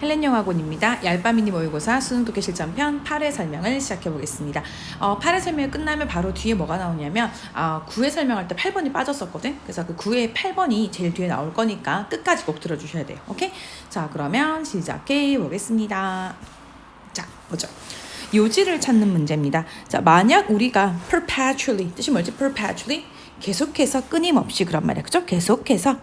헬렌 영어학원입니다. 얄빠미니 모의고사 수능독해 실전편 8회 설명을 시작해 보겠습니다. 8회 설명이 끝나면 바로 뒤에 뭐가 나오냐면 9회 설명할 때 8번이 빠졌었거든. 그래서 그 9회 8번이 제일 뒤에 나올 거니까 끝까지 꼭 들어주셔야 돼요. 오케이? 자, 그러면 시작해 보겠습니다. 자, 보죠. 요지를 찾는 문제입니다. 자, 만약 우리가 perpetually, 뜻이 뭐지? perpetually, 계속해서 끊임없이 그런 말이야. 그죠? 계속해서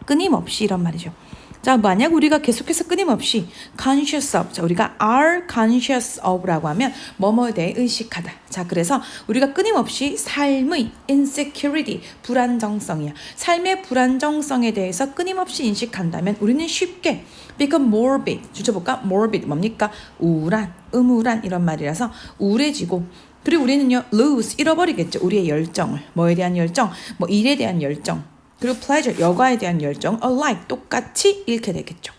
끊임없이 이런 말이죠. 자, 만약 우리가 계속해서 끊임없이 conscious of, 자, 우리가 are conscious of라고 하면 뭐뭐에 대해 의식하다. 자, 그래서 우리가 끊임없이 삶의 insecurity, 불안정성이야. 삶의 불안정성에 대해서 끊임없이 인식한다면 우리는 쉽게 become morbid, 줄여볼까? morbid, 뭡니까? 우울한, 음울한 이런 말이라서 우울해지고, 그리고 우리는요 lose, 잃어버리겠죠. 우리의 열정을. 뭐에 대한 열정? 뭐 일에 대한 열정. 그리고 pleasure, 여가에 대한 열정, alike, 똑같이 잃게 되겠죠.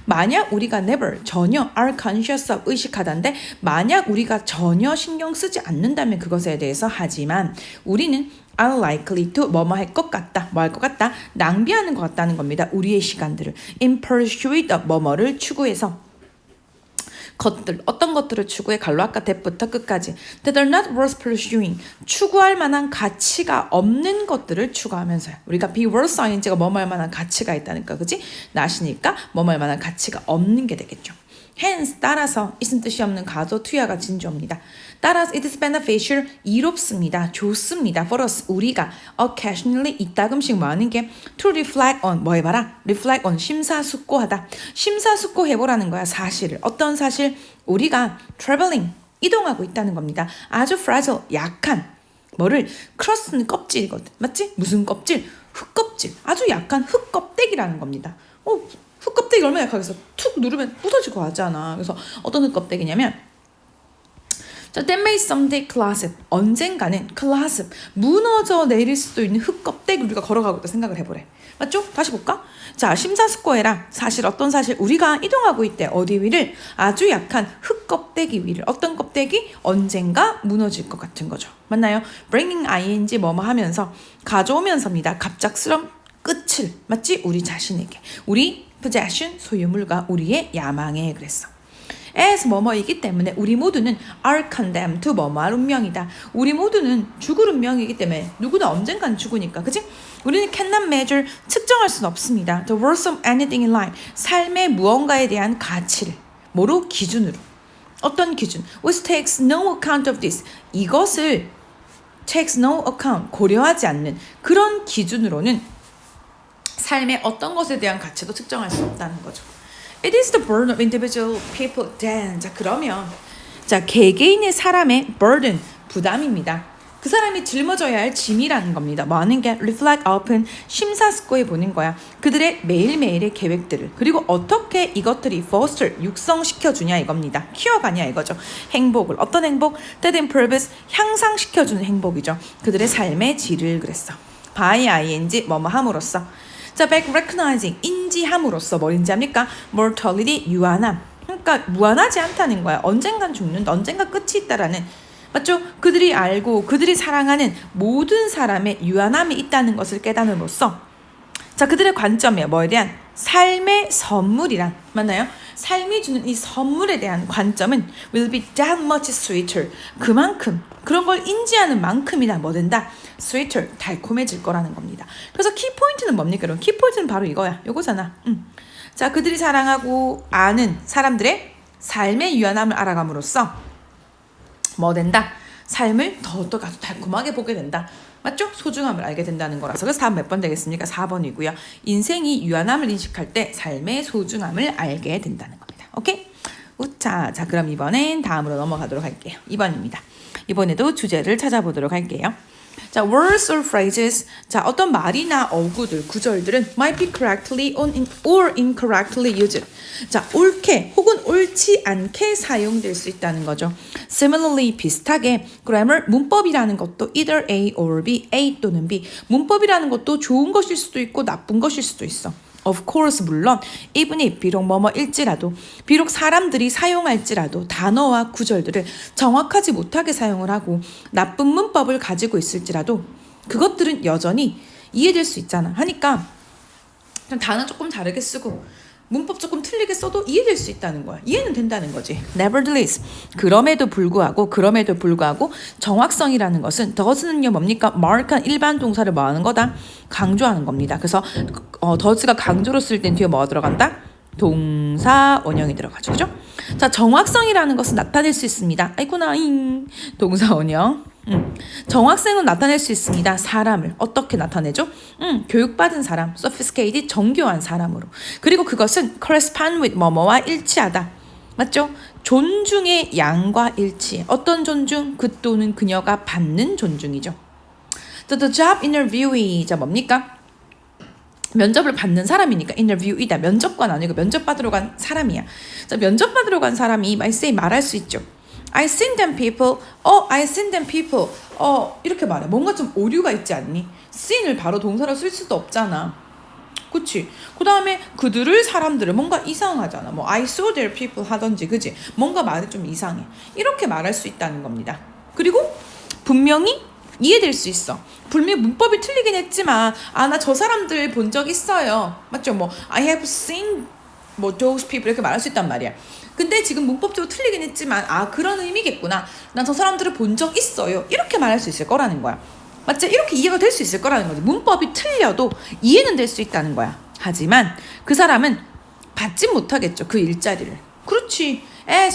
만약 우리가 never, 전혀 are conscious of, 의식하다인데 만약 우리가 전혀 신경 쓰지 않는다면 그것에 대해서 하지만 우리는 are likely to, 뭐뭐 할 것 같다, 뭐 할 것 같다, 낭비하는 것 같다는 겁니다. 우리의 시간들을 in pursuit of, 뭐뭐를 추구해서 것들, 어떤 것들을 추구해 갈로 아까 대부터 끝까지 that are not worth pursuing, 추구할 만한 가치가 없는 것들을 추구하면서요. 우리가 be worth ing가 뭐뭐 할 만한 가치가 있다니까, 그치? not이니까 뭐뭐 할 만한 가치가 없는 게 되겠죠. hence, 따라서, 있은 뜻이 없는 가조 투야가 진주어입니다. 따라서 it is beneficial, 이롭습니다, 좋습니다 for us, 우리가 occasionally, 이따금씩 뭐 하는 게 to reflect on, 뭐 해봐라? reflect on, 심사숙고하다. 심사숙고해보라는 거야, 사실을. 어떤 사실? 우리가 traveling, 이동하고 있다는 겁니다. 아주 fragile, 약한, 뭐를, crust는 껍질이거든, 맞지? 무슨 껍질? 흙껍질, 아주 약한 흙껍데기라는 겁니다. 흙껍데기 얼마나 약하겠어? 툭 누르면 부서지고 하잖아. 그래서 어떤 흙껍데기냐면, 자, that may someday collapse, 언젠가는 collapse, 무너져 내릴 수도 있는 흙껍데기 우리가 걸어가고 있다 생각을 해보래. 맞죠? 다시 볼까? 자, 심사숙고해라. 사실 어떤 사실? 우리가 이동하고 있대. 어디 위를? 아주 약한 흙껍데기 위를. 어떤 껍데기? 언젠가 무너질 것 같은 거죠. 맞나요? bringing ing 뭐뭐 하면서, 가져오면서입니다. 갑작스런 끝을, 맞지? 우리 자신에게. 우리 possession, 소유물과 우리의 야망에 그랬어. as 뭐뭐이기 때문에 우리 모두는 are condemned to 뭐뭐할 운명이다. 우리 모두는 죽을 운명이기 때문에 누구나 언젠간 죽으니까, 그치? 우리는 cannot measure, 측정할 수는 없습니다. the worth of anything in life, 삶의 무언가에 대한 가치를 뭐로? 기준으로. 어떤 기준? which takes no account of this, 이것을 takes no account, 고려하지 않는 그런 기준으로는 삶의 어떤 것에 대한 가치도 측정할 수 없다는 거죠. It is the burden of individual people then. 자, 그러면 자, 개개인의 사람의 burden, 부담입니다. 그 사람이 짊어져야 할 짐이라는 겁니다. 뭐 하는 게? reflect upon, 심사숙고해 보는 거야. 그들의 매일매일의 계획들을. 그리고 어떻게 이것들이 foster, 육성시켜주냐 이겁니다. 키워가냐 이거죠. 행복을. 어떤 행복? that in purpose, 향상시켜주는 행복이죠. 그들의 삶의 질을 그랬어. by ing, 뭐뭐 함으로써. 자, back recognizing, 인지함으로써 뭘 인지합니까? mortality, 유한함. 그러니까 무한하지 않다는 거야. 언젠간 죽는다, 언젠가 끝이 있다라는, 맞죠? 그들이 알고 그들이 사랑하는 모든 사람의 유한함이 있다는 것을 깨닫음으로써, 자, 그들의 관점이에요. 뭐에 대한? 삶의 선물이란, 맞나요? 삶이 주는 이 선물에 대한 관점은 will be that much sweeter, 그만큼, 그런 걸 인지하는 만큼이나 뭐 된다? sweeter, 달콤해질 거라는 겁니다. 그래서 키포인트는 뭡니까? 그럼 키포인트는 바로 이거야. 요거잖아. 자, 그들이 사랑하고 아는 사람들의 삶의 유한함을 알아감으로써 뭐 된다? 삶을 더욱더 아주 달콤하게 보게 된다. 맞죠? 소중함을 알게 된다는 거라서. 그래서 다음 몇 번 되겠습니까? 4번이고요. 인생이 유한함을 인식할 때 삶의 소중함을 알게 된다는 겁니다. 오케이? 우차. 자, 그럼 이번엔 다음으로 넘어가도록 할게요. 2번입니다. 이번에도 주제를 찾아보도록 할게요. 자, words or phrases. 자, 어떤 말이나 어구들, 구절들은 might be correctly or incorrectly used. 자, 옳게 혹은 옳지 않게 사용될 수 있다는 거죠. Similarly, 비슷하게 grammar, 문법이라는 것도 either A or B, A 또는 B. 문법이라는 것도 좋은 것일 수도 있고 나쁜 것일 수도 있어. Of course, 물론 even if, 비록 뭐뭐일지라도, 비록 사람들이 사용할지라도 단어와 구절들을 정확하지 못하게 사용을 하고 나쁜 문법을 가지고 있을지라도 그것들은 여전히 이해될 수 있잖아. 하니까 단어 조금 다르게 쓰고 문법 조금 틀리게 써도 이해될 수 있다는 거야. 이해는 된다는 거지. Nevertheless, 그럼에도 불구하고 정확성이라는 것은 does는요 뭡니까? mark한 일반 동사를 뭐 하는 거다? 강조하는 겁니다. 그래서 does가 강조로 쓸 땐 뒤에 뭐가 들어간다? 동사 원형이 들어가죠. 그죠? 자, 정확성이라는 것은 나타낼 수 있습니다. 아이고나잉. 동사 원형. 정확성은 나타낼 수 있습니다. 사람을 어떻게 나타내죠? 교육받은 사람, sophisticated, 정교한 사람으로. 그리고 그것은 correspond with 뭐뭐와 일치하다. 맞죠? 존중의 양과 일치. 어떤 존중? 그 또는 그녀가 받는 존중이죠. The job interview이자 뭡니까? 면접을 받는 사람이니까 interview이다. 면접관 아니고 면접 받으러 간 사람이야. 자, 면접 받으러 간 사람이 might say 말할 수 있죠. I seen them people. I seen them people. 이렇게 말해. 뭔가 좀 오류가 있지 않니? seen을 바로 동사로 쓸 수도 없잖아. 그치? 그 다음에 그들을 사람들을 뭔가 이상하잖아. 뭐 I saw their people 하던지 그치? 뭔가 말이 좀 이상해. 이렇게 말할 수 있다는 겁니다. 그리고 분명히 이해될 수 있어. 분명히 문법이 틀리긴 했지만 나 저 사람들 본 적 있어요. 맞죠? 뭐 I have seen 뭐 those people 이렇게 말할 수 있단 말이야. 근데 지금 문법적으로 틀리긴 했지만 그런 의미겠구나. 난 저 사람들을 본 적 있어요. 이렇게 말할 수 있을 거라는 거야. 맞지? 이렇게 이해가 될 수 있을 거라는 거지. 문법이 틀려도 이해는 될 수 있다는 거야. 하지만 그 사람은 받지 못하겠죠. 그 일자리를. 그렇지.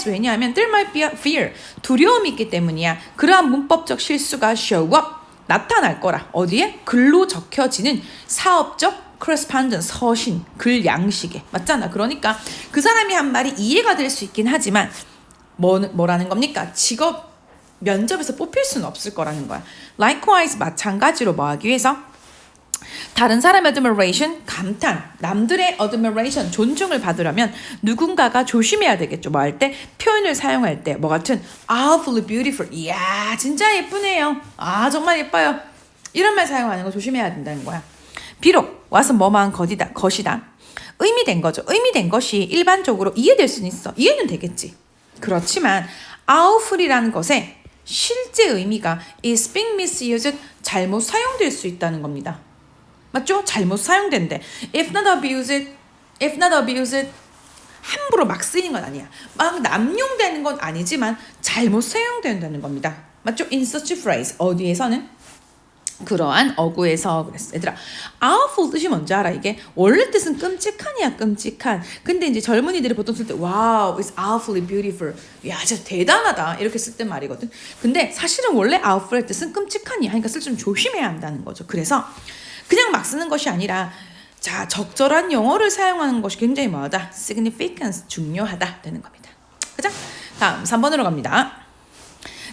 왜냐하면 there might be a fear. 두려움이 있기 때문이야. 그러한 문법적 실수가 show up. 나타날 거라. 어디에? 글로 적혀지는 사업적 correspondence, 서신, 글 양식에. 맞잖아. 그러니까 그 사람이 한 말이 이해가 될 수 있긴 하지만 뭐라는 겁니까? 직업 면접에서 뽑힐 수는 없을 거라는 거야. Likewise, 마찬가지로 뭐 하기 위해서? 다른 사람의 admiration, 감탄, 남들의 admiration, 존중을 받으려면 누군가가 조심해야 되겠죠. 뭐 할 때? 표현을 사용할 때 뭐 같은 awfully beautiful, 이야 진짜 예쁘네요. 정말 예뻐요. 이런 말 사용하는 거 조심해야 된다는 거야. 비록 와서 뭐만 것이다. 의미된 거죠. 의미된 것이 일반적으로 이해될 수는 있어. 이해는 되겠지. 그렇지만 awful이라는 것의 실제 의미가 is being misused, 잘못 사용될 수 있다는 겁니다. 맞죠? 잘못 사용된대. If not abused, 함부로 막 쓰이는 건 아니야. 막 남용되는 건 아니지만 잘못 사용된다는 겁니다. 맞죠? In such a phrase. 어디에서는? 그러한 어구에서 그랬어. 얘들아, awful 뜻이 뭔지 알아? 이게 원래 뜻은 끔찍한이야, 끔찍한. 근데 이제 젊은이들이 보통 쓸 때 wow, it's awfully beautiful. 야, 진짜 대단하다. 이렇게 쓸 때 말이거든. 근데 사실은 원래 awful의 뜻은 끔찍한이야. 그러니까 쓸 때 좀 조심해야 한다는 거죠. 그래서 그냥 막 쓰는 것이 아니라 자, 적절한 용어를 사용하는 것이 굉장히 뭐하다? significance, 중요하다 되는 겁니다. 그죠? 다음 3번으로 갑니다.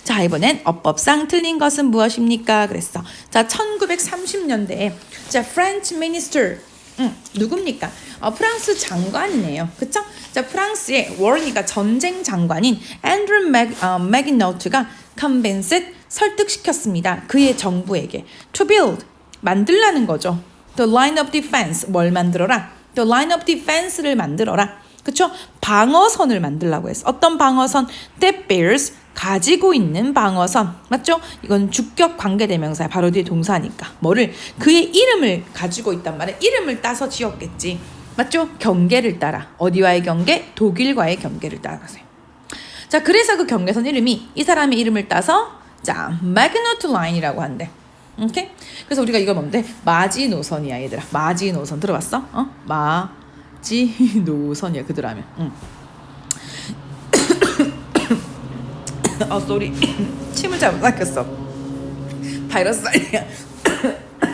자, 이번엔 어법상 틀린 것은 무엇입니까? 그랬어. 자, 1930년대에 자, French minister 누굽니까? 프랑스 장관이네요. 그쵸? 자, 프랑스의 war니까 전쟁 장관인 앤드루 맥이너트가 convinced, 설득시켰습니다. 그의 정부에게 to build, 만들라는 거죠. The line of defense, 뭘 만들어라? The line of defense를 만들어라. 그쵸? 방어선을 만들라고 했어. 어떤 방어선? That bears, 가지고 있는 방어선. 맞죠? 이건 주격 관계대명사야. 바로 뒤에 동사니까. 뭐를? 그의 이름을 가지고 있단 말이야. 이름을 따서 지었겠지. 맞죠? 경계를 따라. 어디와의 경계? 독일과의 경계를 따라서요. 자, 그래서 그 경계선 이름이 이 사람의 이름을 따서 자, Maginot Line이라고 한대. 오케이? 그래서 우리가 이걸 뭔데? 마지노선이야, 얘들아. 마지노선 들어봤어? 마지노선이야, 그들 하면. 쏘리. 침을 잘못 삼켰어. 바이러스 아니야.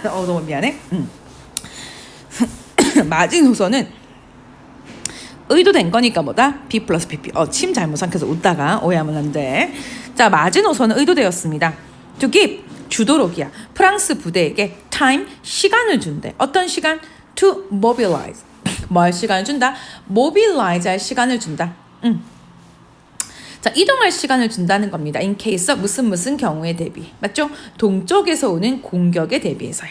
너무 미안해. 마지노선은 의도된 거니까 뭐다? B 플러스 PP. 침 잘못 삼켜서 웃다가 오해하면 안 돼. 자, 마지노선은 의도되었습니다. To give, 주도록이야. 프랑스 부대에게 time, 시간을 준대. 어떤 시간? To mobilize. 뭐 할 시간을 준다? mobilize 할 시간을 준다. 자, 이동할 시간을 준다는 겁니다. In case of 무슨 경우에 대비. 맞죠? 동쪽에서 오는 공격에 대비해서요.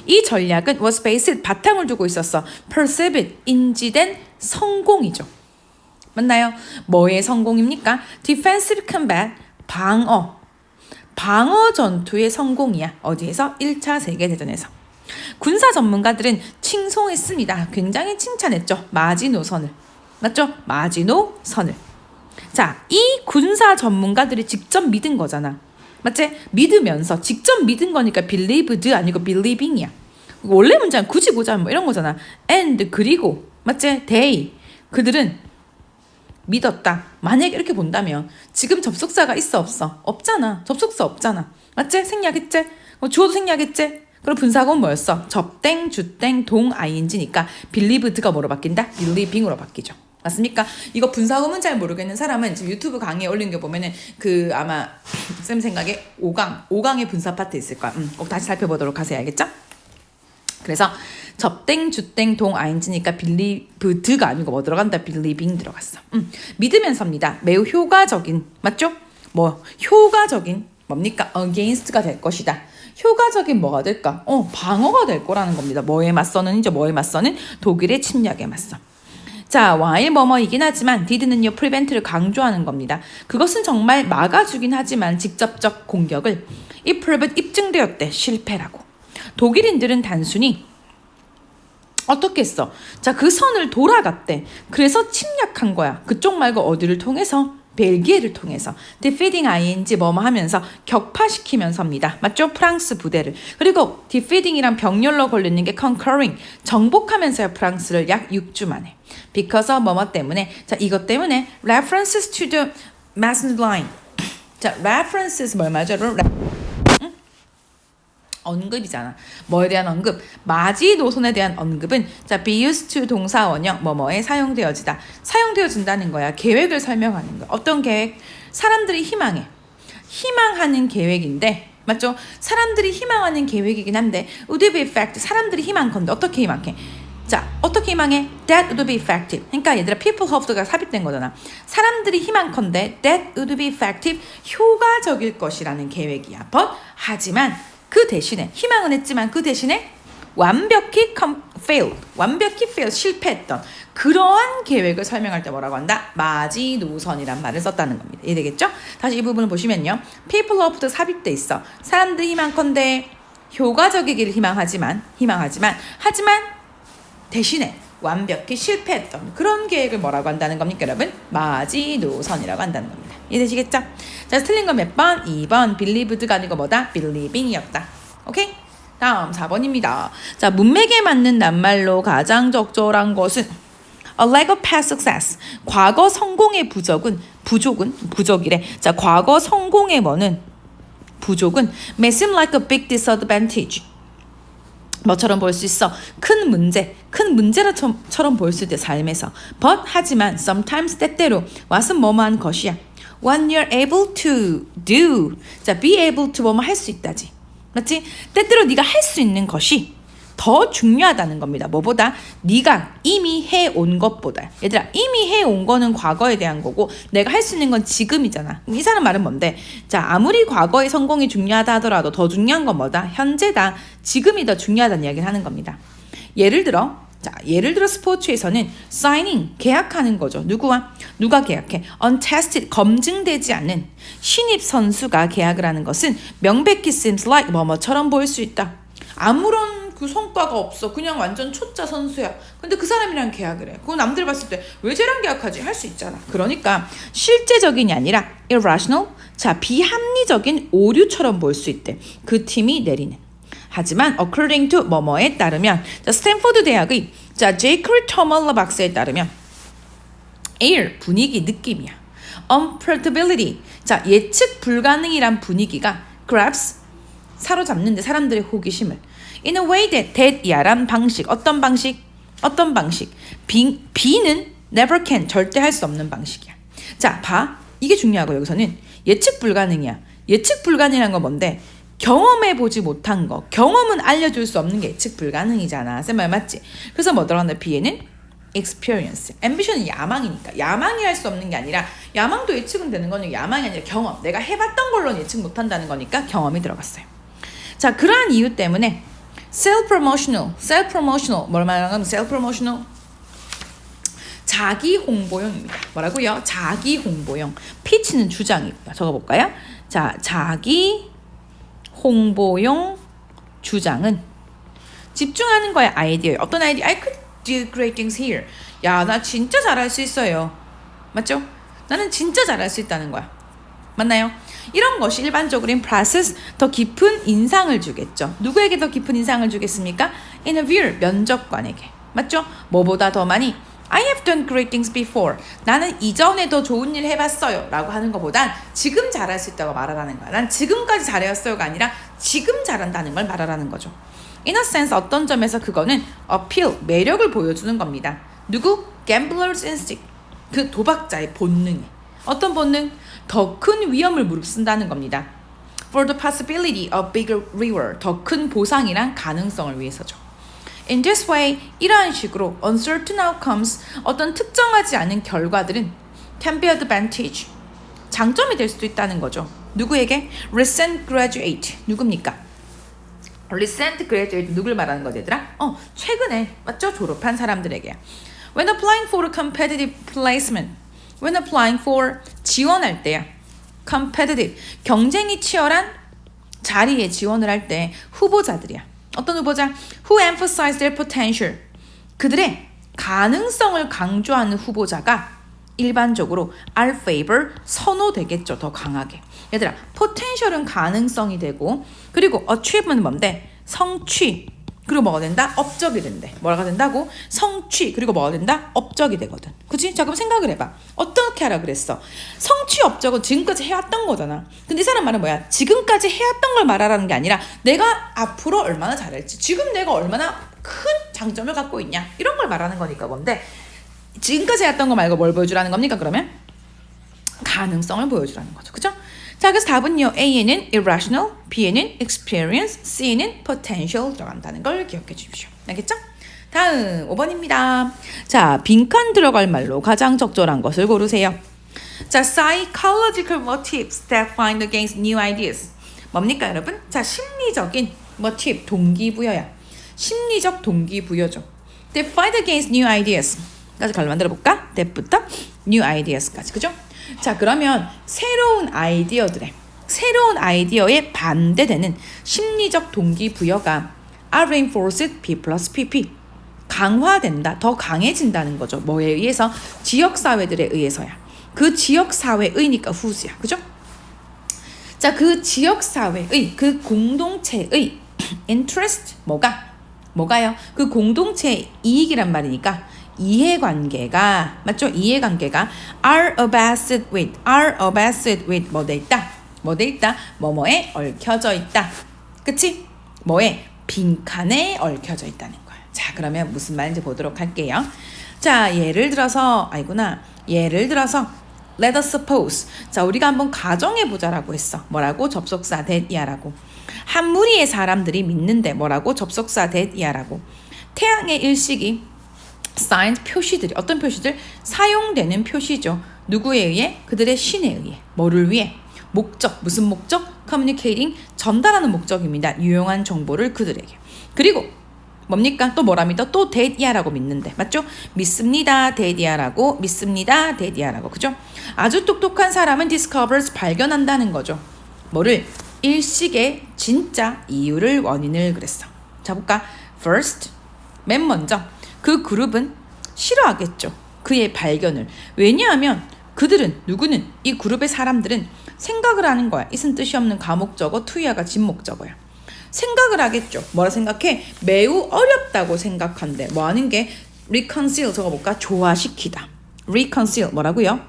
이 전략은 was based, 바탕을 두고 있었어. perceived, 인지된 성공이죠. 맞나요? 뭐의 성공입니까? defensive combat, 방어 전투의 성공이야. 어디에서? 1차 세계대전에서. 군사 전문가들은 칭송했습니다. 굉장히 칭찬했죠. 마지노선을. 맞죠? 마지노선을. 자, 이 군사 전문가들이 직접 믿은 거잖아. 맞지? 믿으면서 직접 믿은 거니까 believed 아니고 believing이야. 원래 문장은 굳이 보자면 뭐 이런 거잖아. and 그리고 맞지? they 그들은 믿었다. 만약에 이렇게 본다면 지금 접속사가 있어 없어? 없잖아. 접속사 없잖아. 맞지? 생략했지? 주어도 생략했지? 그럼 분사구는 뭐였어? 접땡, 주땡, 동, ing니까 believed가 뭐로 바뀐다? believing으로 바뀌죠. 맞습니까? 이거 분사구문 잘 모르겠는 사람은 지금 유튜브 강의에 올린 게 보면은 그 아마 쌤 생각에 5강의 분사 파트 있을 거야. 꼭 다시 살펴보도록 하세요. 알겠죠? 그래서 접땡, 주땡, 동, ing니까 believed가 아니고 뭐 들어간다? believing 들어갔어. 믿으면서입니다. 매우 효과적인, 맞죠? 뭐 효과적인 뭡니까? against가 될 것이다. 효과적인 뭐가 될까? 방어가 될 거라는 겁니다. 뭐에 맞서는 이제 뭐에 맞서는 독일의 침략에 맞서. 자, while 뭐뭐이긴 하지만 did는요 prevent를 강조하는 겁니다. 그것은 정말 막아주긴 하지만 직접적 공격을 이 prevent 입증되었대. 실패라고. 독일인들은 단순히 어떻게 했어? 자, 그 선을 돌아갔대. 그래서 침략한 거야. 그쪽 말고 어디를 통해서? 벨기에를 통해서 defeating ing 뭐뭐 하면서 격파시키면서입니다. 맞죠? 프랑스 부대를. 그리고 defeating이란 병렬로 걸리는 게 conquering 정복하면서요. 프랑스를 약 6주 만에. because of 뭐뭐 때문에. 자, 이것 때문에 references to the Maginot Line. 자, references 뭘 말하죠? 언급이잖아. 뭐에 대한 언급? 마지노선에 대한 언급은 자, be used to 동사 원형 뭐뭐에 사용되어지다. 사용되어진다는 거야. 계획을 설명하는 거야. 어떤 계획? 사람들이 희망하는 계획인데 맞죠? 사람들이 희망하는 계획이긴 한데 would be effective. 사람들이 희망컨대 어떻게 희망해? 자, 어떻게 희망해? That would be effective. 그러니까 얘들아 people hope가 삽입된 거잖아. 사람들이 희망컨대 that would be effective. 효과적일 것이라는 계획이야. But 하지만 그 대신에 희망은 했지만 그 대신에 완벽히 failed, 실패했던 그러한 계획을 설명할 때 뭐라고 한다? 마지노선이란 말을 썼다는 겁니다. 이해되겠죠? 다시 이 부분을 보시면요. people hope도 삽입돼 있어. 사람들이 희망컨대 효과적이기를 희망하지만 하지만 대신에 완벽히 실패했던 그런 계획을 뭐라고 한다는 겁니까, 여러분? 마지노선이라고 한다는 겁니다. 이해되시겠죠? 자, 틀린 거 몇 번? 2번. believed가 아니고 뭐다? believing이었다. 오케이? 다음 4번입니다. 자, 문맥에 맞는 낱말로 가장 적절한 것은 a lack of past success. 과거 성공의 부족이래. 자, 과거 성공의 뭐는? 부족은 may seem like a big disadvantage. 뭐처럼 볼 수 있어? 큰 문제처럼 보일 수 있대, 삶에서. But 하지만 sometimes 때때로 what은 뭐뭐한 것이야. What you're able to do. 자, be able to 뭐뭐 할 수 있다지. 맞지? 때때로 네가 할 수 있는 것이 더 중요하다는 겁니다. 뭐보다? 네가 이미 해온 것보다. 얘들아, 이미 해온 거는 과거에 대한 거고 내가 할 수 있는 건 지금이잖아. 이 사람 말은 뭔데? 자, 아무리 과거의 성공이 중요하다 하더라도 더 중요한 건 뭐다? 현재다. 지금이 더 중요하다는 이야기를 하는 겁니다. 예를 들어 스포츠에서는 signing, 계약하는 거죠. 누가 계약해? untested, 검증되지 않은 신입 선수가 계약을 하는 것은 명백히 seems like 뭐뭐처럼 보일 수 있다. 아무런 그 성과가 없어. 그냥 완전 초짜 선수야. 근데 그 사람이랑 계약을 해. 그거 남들 봤을 때 왜 쟤랑 계약하지? 할 수 있잖아. 그러니까 실제적인이 아니라 irrational, 자, 비합리적인 오류처럼 보일 수 있대. 그 팀이 내리는. 하지만 according to 뭐뭐에 따르면 자, 스탠포드 대학의 자, 제이크리 터멀러 박사에 따르면 air, 분위기, 느낌이야. unpredictability, 자, 예측 불가능이란 분위기가 grabs, 사로잡는데 사람들의 호기심을 in a way that 야란 방식. 어떤 방식? B는 never can, 절대 할 수 없는 방식이야. 자, 봐. 이게 중요하고 여기서는 예측 불가능이야. 예측 불가능이란 건 뭔데? 경험해보지 못한 거. 경험은 알려줄 수 없는 게 예측 불가능이잖아. 쌤 말 맞지? 그래서 뭐 들어간다? B에는 experience. ambition은 야망이니까. 야망이 할 수 없는 게 아니라 야망도 예측은 되는 거니까 야망이 아니라 경험. 내가 해봤던 걸로는 예측 못한다는 거니까 경험이 들어갔어요. 자, 그러한 이유 때문에 self-promotional 뭘 말하는 건 self-promotional 자기 홍보용입니다. 뭐라고요? 자기 홍보용. 피치는 주장이고요. 적어볼까요? 자, 자기 홍보용 주장은 집중하는 거야. 아이디어에. 어떤 아이디어? I could do great things here. 야, 나 진짜 잘할 수 있어요. 맞죠? 나는 진짜 잘할 수 있다는 거야. 맞나요? 이런 것이 일반적으로 in process 더 깊은 인상을 주겠죠. 누구에게 더 깊은 인상을 주겠습니까? interviewer, 면접관에게. 맞죠? 뭐보다 더 많이 I have done great things before. 나는 이전에 더 좋은 일 해봤어요 라고 하는 것보단 지금 잘할 수 있다고 말하라는 거야. 난 지금까지 잘해왔어요가 아니라 지금 잘한다는 걸 말하라는 거죠. In a sense 어떤 점에서 그거는 appeal, 매력을 보여주는 겁니다. 누구? Gambler's instinct. 그 도박자의 본능에. 어떤 본능? 더 큰 위험을 무릅쓴다는 겁니다. For the possibility of bigger reward. 더 큰 보상이란 가능성을 위해서죠. In this way, 이러한 식으로 uncertain outcomes, 어떤 특정하지 않은 결과들은 can be advantage, 장점이 될 수도 있다는 거죠. 누구에게? Recent graduate, 누굽니까? Recent graduate, 누굴 말하는 거지 얘들아? 최근에, 맞죠? 졸업한 사람들에게. When applying for a competitive placement, when applying for, 지원할 때야. competitive, 경쟁이 치열한 자리에 지원을 할 때 후보자들이야. 어떤 후보자? Who emphasize their potential. 그들의 가능성을 강조하는 후보자가 일반적으로 are favor, 선호되겠죠. 더 강하게. 얘들아, potential은 가능성이 되고 그리고 achievement은 뭔데? 성취. 그리고 뭐가 된다? 업적이 된대. 뭐가 된다고? 성취. 그리고 뭐가 된다? 업적이 되거든. 그치? 자, 그럼 생각을 해봐. 어떻게 하라 그랬어? 성취 업적은 지금까지 해왔던 거잖아. 근데 이 사람 말은 뭐야? 지금까지 해왔던 걸 말하라는 게 아니라 내가 앞으로 얼마나 잘할지, 지금 내가 얼마나 큰 장점을 갖고 있냐, 이런 걸 말하는 거니까. 뭔데? 지금까지 해왔던 거 말고 뭘 보여주라는 겁니까? 그러면 가능성을 보여주라는 거죠. 그죠? 자, 그래서 답은요. A에는 irrational, B에는 experience, C에는 potential 들어간다는 걸 기억해 주십시오. 알겠죠? 다음 5번입니다. 자, 빈칸 들어갈 말로 가장 적절한 것을 고르세요. 자, psychological motives that find against new ideas. 뭡니까, 여러분? 자, 심리적인 motive, 동기부여야. 심리적 동기부여죠. That find against new ideas. 까지 걸 만들어 볼까? that부터 new ideas까지. 그죠? 자, 그러면 새로운 아이디어에 반대되는 심리적 동기부여가 are reinforced P plus PP, 강화된다, 더 강해진다는 거죠. 뭐에 의해서? 지역사회들에 의해서야. 그 지역사회의니까 whose야. 그죠? 자, 그 지역사회의, 그 공동체의 interest, 뭐가요? 그 공동체의 이익이란 말이니까 이해관계가, 맞죠? 이해관계가 are abased with 뭐 돼 있다? 뭐뭐에 얽혀져 있다. 그치? 뭐에? 빈칸에 얽혀져 있다는 거야. 자, 그러면 무슨 말인지 보도록 할게요. 자, 예를 들어서 let us suppose. 자, 우리가 한번 가정해보자라고 했어. 뭐라고? 접속사 that이야라고. 한 무리의 사람들이 믿는데 뭐라고? 접속사 that이야라고. 태양의 일식이 signs, 표시들이, 어떤 표시들? 사용되는 표시죠. 누구에 의해? 그들의 신에 의해. 뭐를 위해? 목적, 무슨 목적? communicating, 전달하는 목적입니다. 유용한 정보를 그들에게. 그리고 뭡니까? 또 뭐라 믿어? 또 that이야라고 믿는데, 맞죠? 믿습니다, that이야라고, 믿습니다, that이야라고. 그죠? 아주 똑똑한 사람은 discovers, 발견한다는 거죠. 뭐를? 일식의 진짜 이유를, 원인을 그랬어. 자, 볼까? first, 맨 먼저 그 그룹은 싫어하겠죠. 그의 발견을. 왜냐하면 그들은, 누구는? 이 그룹의 사람들은 생각을 하는 거야. 이슨 뜻이 없는 가목적어, 투야가 진목적어야. 생각을 하겠죠. 뭐라 생각해? 매우 어렵다고 생각한대. 뭐 하는 게? reconcile, 적어볼까? 조화시키다. reconcile, 뭐라고요?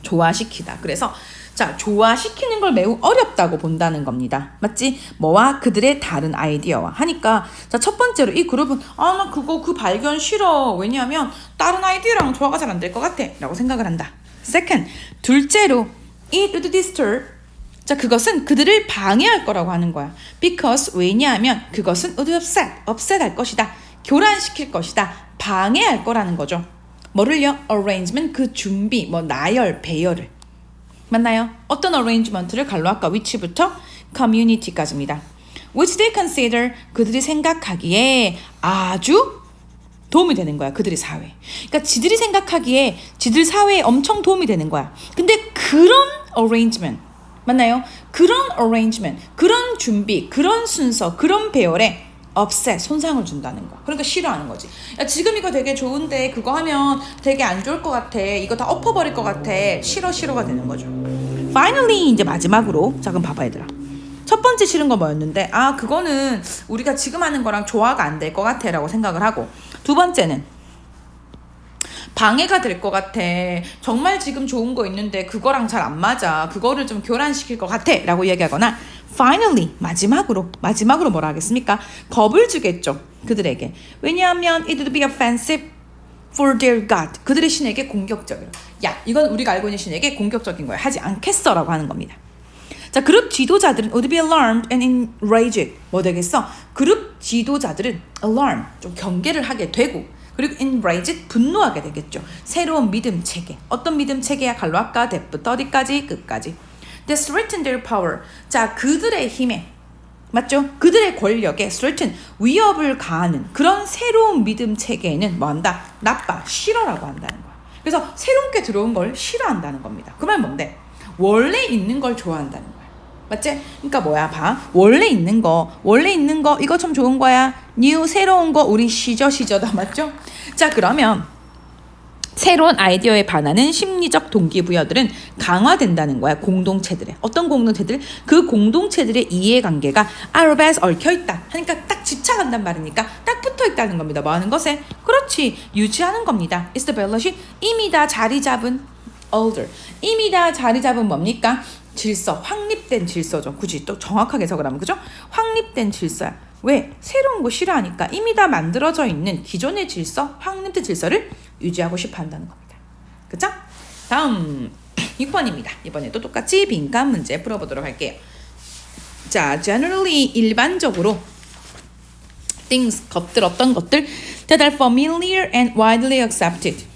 조화시키다. 그래서 자, 조화시키는 걸 매우 어렵다고 본다는 겁니다. 맞지? 뭐와? 그들의 다른 아이디어와 하니까. 자, 첫 번째로 이 그룹은 나 그 발견 싫어. 왜냐하면 다른 아이디어랑 조화가 잘 안 될 것 같아 라고 생각을 한다. Second, 둘째로 it would disturb. 자, 그것은 그들을 방해할 거라고 하는 거야. Because, 왜냐하면 그것은 would upset 할 것이다. 교란시킬 것이다. 방해할 거라는 거죠. 뭐를요? arrangement, 그 준비, 뭐 나열, 배열을. 맞나요? 어떤 arrangement를 갈로 아까 which부터 community까지입니다. Which they consider, 그들이 생각하기에 아주 도움이 되는 거야. 그들의 사회. 그러니까 지들이 생각하기에 지들 사회에 엄청 도움이 되는 거야. 근데 그런 arrangement, 맞나요? 그런 arrangement, 그런 준비, 그런 순서, 그런 배열에 upset, 손상을 준다는 거. 그러니까 싫어하는 거지. 야, 지금 이거 되게 좋은데 그거 하면 되게 안 좋을 것 같아. 이거 다 엎어버릴 것 같아. 싫어가 되는 거죠. Finally, 이제 마지막으로. 자, 그럼 봐봐, 얘들아. 첫 번째 싫은 거 뭐였는데, 그거는 우리가 지금 하는 거랑 조화가 안 될 것 같아 라고 생각을 하고, 두 번째는 방해가 될 것 같아. 정말 지금 좋은 거 있는데 그거랑 잘 안 맞아. 그거를 좀 교란시킬 것 같아 라고 얘기하거나, finally, 마지막으로 뭐라 하겠습니까? 겁을 주겠죠, 그들에게. 왜냐하면 it would be offensive for their God. 그들의 신에게 공격적이라. 야, 이건 우리가 알고 있는 신에게 공격적인 거야. 하지 않겠어 라고 하는 겁니다. 자, 그룹 지도자들은 would be alarmed and enraged. 뭐 되겠어? 그룹 지도자들은 alarm, 좀 경계를 하게 되고, 그리고 enraged, 분노하게 되겠죠. 새로운 믿음 체계. 어떤 믿음 체계야? 갈로아까 데프터 어디까지? 끝까지. They threaten their power. 자, 그들의 힘에, 맞죠? 그들의 권력에 threaten, 위협을 가하는 그런 새로운 믿음 체계에는 뭐 한다? 나빠, 싫어라고 한다는 거야. 그래서 새롭게 들어온 걸 싫어한다는 겁니다. 그 말 뭔데? 원래 있는 걸 좋아한다는 거야. 맞지? 그러니까 뭐야, 봐. 원래 있는 거 이거 참 좋은 거야. new, 새로운 거 우리 시저다. 맞죠? 자, 그러면 새로운 아이디어에 반하는 심리적 동기부여들은 강화된다는 거야. 공동체들의. 어떤 공동체들? 그 공동체들의 이해관계가 아르바에서 얽혀있다 하니까 딱 집착한단 말이니까 딱 붙어있다는 겁니다. 뭐 하는 것에? 그렇지, 유지하는 겁니다. Established, 이미 다 자리 잡은 order. 이미 다 자리 잡은 뭡니까? 질서, 확립된 질서죠. 굳이 또 정확하게 해석을 하면, 그죠? 확립된 질서야. 왜? 새로운 거 싫어하니까 이미 다 만들어져 있는 기존의 질서, 확립된 질서를 유지하고 싶어 한다는 겁니다. 그쵸? 다음 6번입니다. 이번에도 똑같이 빈칸 문제 풀어보도록 할게요. 자, generally, 일반적으로 things, 것들, 어떤 것들 that are familiar and widely accepted.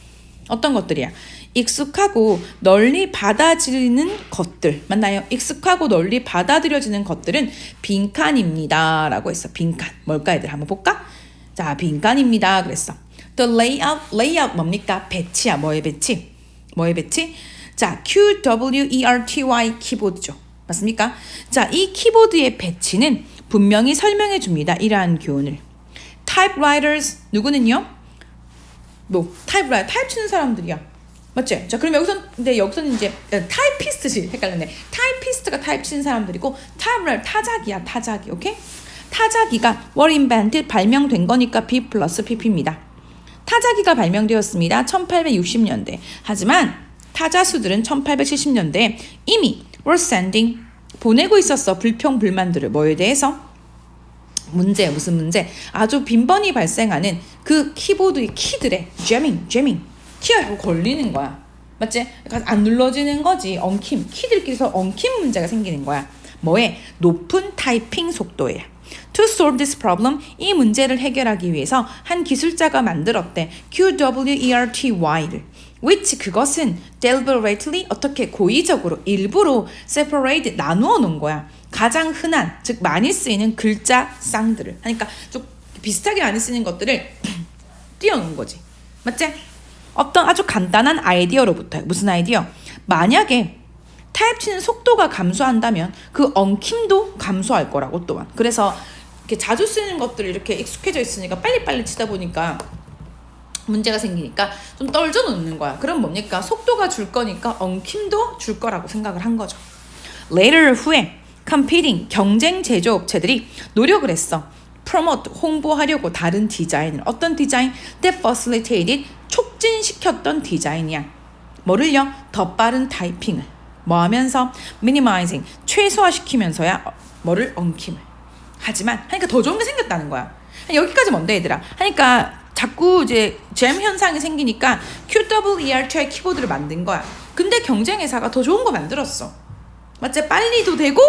어떤 것들이야? 익숙하고 널리 받아들이는 것들. 맞나요? 익숙하고 널리 받아들여지는 것들은 빈칸입니다 라고 했어. 빈칸. 뭘까, 얘들? 한번 볼까? 자, 빈칸입니다 그랬어. The layout 뭡니까? 배치야. 뭐의 배치? 자, QWERTY 키보드죠. 맞습니까? 자, 이 키보드의 배치는 분명히 설명해 줍니다. 이러한 교훈을. Typewriters, 누구는요? 타입 치는 사람들이야. 맞지? 자, 그럼 여기서는 이제 타이피스트지. 헷갈렸네. 타이피스트가 타입 치는 사람들이고, 타자기야, 타자기. 오케이? 타자기가 were invented, 발명된 거니까 B 플러스 PP입니다. 타자기가 발명되었습니다. 1860년대. 하지만 타자수들은 1870년대에 이미 were sending, 보내고 있었어. 불평불만들을. 뭐에 대해서? 무슨 문제? 아주 빈번히 발생하는 그 키보드의 키들의 jamming. 키가 걸리는 거야. 맞지? 그러니까 안 눌러지는 거지. 엉킴. 키들끼리서 엉킴 문제가 생기는 거야. 뭐에? 높은 타이핑 속도에. To solve this problem, 이 문제를 해결하기 위해서 한 기술자가 만들었대. QWERTY를. which, 그것은 deliberately, 어떻게? 고의적으로, 일부러 separate, 나누어 놓은 거야. 가장 흔한, 즉 많이 쓰이는 글자 쌍들을. 그러니까 좀 비슷하게 많이 쓰이는 것들을 띄워놓은 거지. 맞지? 어떤 아주 간단한 아이디어로부터. 무슨 아이디어? 만약에 타입 치는 속도가 감소한다면 그 엉킴도 감소할 거라고 또한. 그래서 이렇게 자주 쓰는 것들이 이렇게 익숙해져 있으니까 빨리빨리 치다 보니까 문제가 생기니까 좀 떨져 놓는 거야. 그럼 뭡니까? 속도가 줄 거니까 엉킴도 줄 거라고 생각을 한 거죠. Later, 후에 competing, 경쟁 제조업체들이 노력을 했어. promote, 홍보하려고 다른 디자인을. 어떤 디자인? that facilitated, 촉진시켰던 디자인이야. 뭐를요? 더 빠른 타이핑을. 뭐 하면서? minimizing, 최소화시키면서야 뭐를? 엉킴을. 하지만 하니까 더 좋은 게 생겼다는 거야. 여기까지 뭔데, 얘들아? 하니까 자꾸 이제 잼 현상이 생기니까 QWERTY 키보드를 만든 거야. 근데 경쟁 회사가 더 좋은 거 만들었어. 맞지? 빨리도 되고